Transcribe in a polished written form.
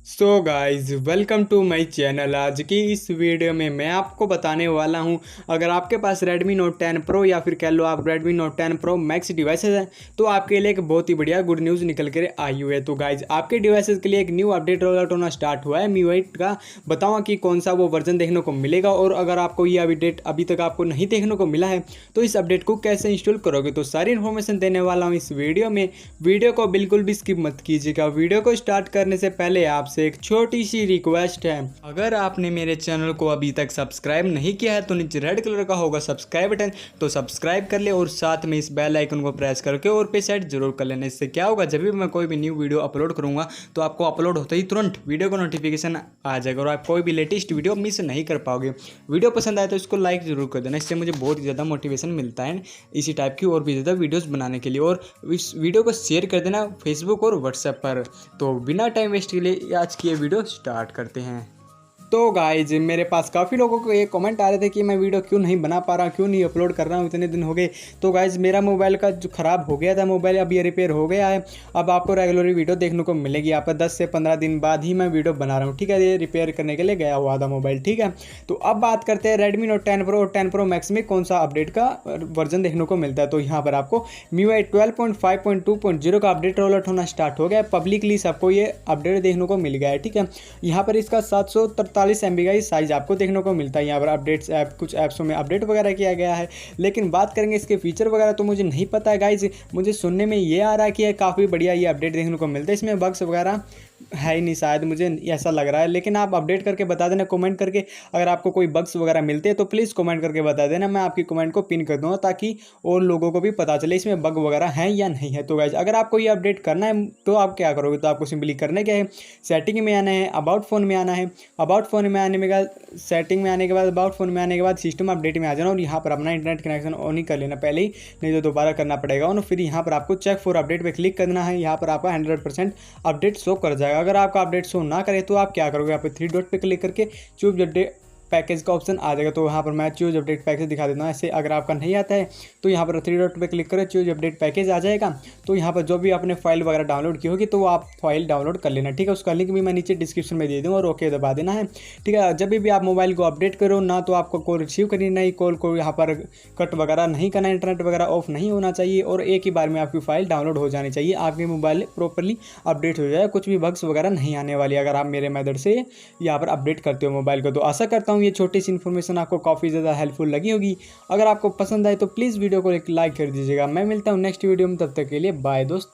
So guys welcome to my channel. आज की इस वीडियो में मैं आपको बताने वाला हूं, अगर आपके पास Redmi Note 10 Pro या फिर कह लो आप Redmi Note 10 Pro Max devices हैं तो आपके लिए एक बहुत ही बढ़िया गुड न्यूज़ निकल कर आई हुई है। तो गाइज आपके डिवाइसेस के लिए एक न्यू अपडेट रोल आउट होना स्टार्ट हुआ है MIUI का। बताऊँगा कि कौन सा वो वर्जन देखने को मिलेगा, और अगर आपको ये अपडेट अभी तक आपको नहीं देखने को मिला है तो इस अपडेट को कैसे इंस्टॉल करोगे, तो सारी इन्फॉर्मेशन देने वाला हूँ इस वीडियो में। वीडियो को बिल्कुल भी स्किप मत कीजिएगा। वीडियो को स्टार्ट करने से पहले आपसे एक छोटी सी रिक्वेस्ट है, अगर आपने मेरे चैनल को अभी तक सब्सक्राइब नहीं किया है तो नीचे रेड कलर का होगा सब्सक्राइब बटन, तो सब्सक्राइब कर ले और साथ में इस बेल आइकन को प्रेस करके और पे सेट जरूर कर लेना। इससे क्या होगा, जब भी मैं कोई भी न्यू वीडियो अपलोड करूंगा तो आपको अपलोड होते ही तुरंत वीडियो का नोटिफिकेशन आ जाएगा और आप कोई भी लेटेस्ट वीडियो मिस नहीं कर पाओगे। वीडियो पसंद आए तो इसको लाइक जरूर कर देना, इससे मुझे बहुत ज़्यादा मोटिवेशन मिलता है इसी टाइप की और भी ज़्यादा वीडियोज़ बनाने के लिए। और इस वीडियो को शेयर कर देना फेसबुक और व्हाट्सएप पर। तो बिना टाइम वेस्ट के लिए आज की ये वीडियो स्टार्ट करते हैं। तो गाइज मेरे पास काफ़ी लोगों को ये कमेंट आ रहे थे कि मैं वीडियो क्यों नहीं बना पा रहा, क्यों नहीं अपलोड कर रहा हूँ, इतने दिन हो गए। तो गाइज मेरा मोबाइल का जो ख़राब हो गया था मोबाइल, अब ये रिपेयर हो गया है। अब आपको रेगुलरली वीडियो देखने को मिलेगी। आप 10 से 15 दिन बाद ही मैं वीडियो बना रहा हूँ, ठीक है। ये रिपेयर करने के लिए गया हुआ था मोबाइल, ठीक है। तो अब बात करते हैं Redmi Note 10 Pro और 10 Pro Max में कौन सा अपडेट का वर्जन देखने को मिलता है। तो यहाँ पर आपको MIUI 12.5.2.0 का अपडेट रोल आउट होना स्टार्ट हो गया है। पब्लिकली सबको ये अपडेट देखने को मिल गया है, ठीक है। यहाँ पर इसका 743 MB का साइज आपको देखने को मिलता है। यहाँ पर अपडेट्स ऐप कुछ ऐप्सों में अपडेट वगैरह किया गया है, लेकिन बात करेंगे इसके फीचर वगैरह तो मुझे नहीं पता है गाइज। मुझे सुनने में ये आ रहा है कि काफ़ी बढ़िया ये अपडेट देखने को मिलता है। इसमें बग्स वगैरह है ही नहीं, शायद मुझे ऐसा लग रहा है, लेकिन आप अपडेट करके बता देना कमेंट करके। अगर आपको कोई बग्स वगैरह मिलते हैं तो प्लीज़ कमेंट करके बता देना, मैं आपकी कमेंट को पिन कर दूँगा ताकि और लोगों को भी पता चले इसमें बग वगैरह हैं या नहीं है। तो गाइज अगर आपको ये अपडेट करना है तो आप क्या करोगे, तो आपको सिंपली करना क्या है, सेटिंग में आना है, अबाउट फ़ोन में आना है। अबाउट फ़ोन में आने के बाद सेटिंग में आने के बाद अबाउट फ़ोन में आने के बाद सिस्टम अपडेट में आ जाना और यहाँ पर अपना इंटरनेट कनेक्शन ऑन ही कर लेना पहले ही, नहीं तो दोबारा करना पड़ेगा। और फिर यहाँ पर आपको चेक फॉर अपडेट पे क्लिक करना है। यहाँ पर आपका 100% अपडेट शो कर जाएगा। अगर आपका अपडेट शो ना करे तो आप क्या करोगे, यहाँ पे 3 डॉट पे क्लिक करके चूज अपडेट पैकेज का ऑप्शन आ जाएगा। तो यहाँ पर मैं चूज अपडेट पैकेज दिखा देता हूँ। ऐसे अगर आपका नहीं आता है तो यहाँ पर 3 डॉट पे क्लिक करें, चूज अपडेट पैकेज आ जाएगा। तो यहाँ पर जो भी आपने फाइल वगैरह डाउनलोड की होगी तो वो आप फाइल डाउनलोड कर लेना, ठीक है। उसका लिंक भी मैं नीचे डिस्क्रिप्शन में दे दूँगा और ओके दबा देना है, ठीक है। जब भी आप मोबाइल को अपडेट करो ना तो आपको कॉल रिसीव करनी नहीं, कॉल को यहाँ पर कट वगैरह नहीं करना, इंटरनेट वगैरह ऑफ नहीं होना चाहिए और एक ही बार में आपकी फाइल डाउनलोड हो जानी चाहिए। आपके मोबाइल प्रॉपरली अपडेट हो जाए, कुछ भी बग्स वगैरह नहीं आने वाली अगर आप मेरे मेथड से यहाँ पर अपडेट करते हो मोबाइल को। तो आशा करता हूँ ये छोटी सी इन्फॉर्मेशन आपको काफ़ी ज़्यादा हेल्पफुल लगी होगी। अगर आपको पसंद आए तो प्लीज़ वीडियो को एक लाइक कर दीजिएगा। मैं मिलता हूँ नेक्स्ट वीडियो में, तब तक के लिए बाय दोस्तों।